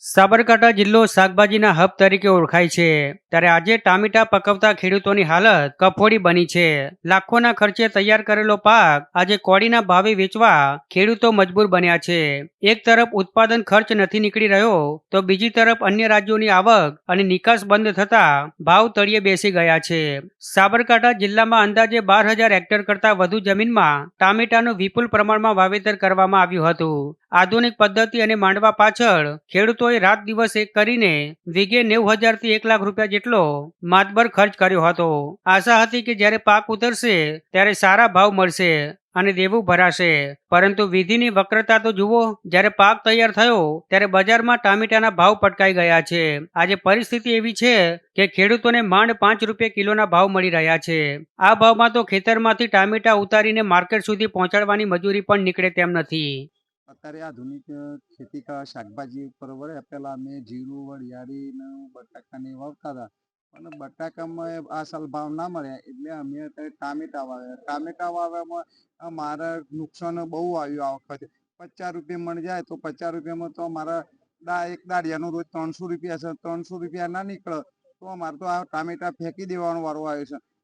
સાબરકાંઠા જિલ્લો શાકભાજીના હબ તરીકે ઓળખાય છે, ત્યારે આજે ટામેટા પકવતા ખેડૂતોની હાલત કફોડી બની છે. લાખોના ખર્ચે તૈયાર કરેલો પાક આજે કોડીના ભાવે વેચવા ખેડૂતો મજબૂર બન્યા છે. એક તરફ ઉત્પાદન ખર્ચ નથી નીકળી રહ્યો, તો બીજી તરફ અન્ય રાજ્યોની આવક અને નિકાસ બંધ થતા ભાવ તળિયે બેસી ગયા છે. સાબરકાંઠા જિલ્લામાં અંદાજે 12,000 હેક્ટર કરતા વધુ જમીનમાં ટામેટાનું વિપુલ પ્રમાણમાં વાવેતર કરવામાં આવ્યું હતું. આધુનિક પદ્ધતિ અને માંડવા પાછળ ખેડૂતોએ રાત દિવસ એક કરીને વીઘે 90,000 થી 1 લાખ રૂપિયા જેટલો માતબર ખર્ચ કર્યો હતો. આશા હતી કે જ્યારે પાક ઉતરશે ત્યારે સારા ભાવ મળશે અને દેવું ભરાશે, પરંતુ વિધિની વક્રતા તો જુઓ. જ્યારે પાક તૈયાર થયો ત્યારે બજારમાં ટામેટાના ભાવ પટકાઈ ગયા છે. આજે પરિસ્થિતિ એવી છે કે ખેડૂતોને માંડ 5 રૂપિયા કિલોના ભાવ મળી રહ્યા છે. આ ભાવમાં તો ખેતરમાંથી ટામેટા ઉતારીને માર્કેટ સુધી પહોંચાડવાની મજૂરી પણ નીકળે તેમ નથી. અત્યારે આધુનિક ખેતી શાકભાજી ઉપર વળ્યા. પહેલા અમે જીરું, વરિયાળી ને બટાકાને વાવતા હતા, પણ બટાકામાં આ સાલ ભાવ ના મળ્યા એટલે અમે અત્યારે ટામેટા વાવ્યા. ટામેટા વાવ્યામાં મારે નુકસાન બહુ આવ્યું. આ વખતે 50 રૂપિયા મણ જાય તો 50 રૂપિયામાં તો મારા એક દાળિયાનો રોજ 300 રૂપિયા છે. 300 રૂપિયા ના નીકળે તો અમારે તો આ ટામેટા ફેંકી દેવાનો વારો આવ્યો છે.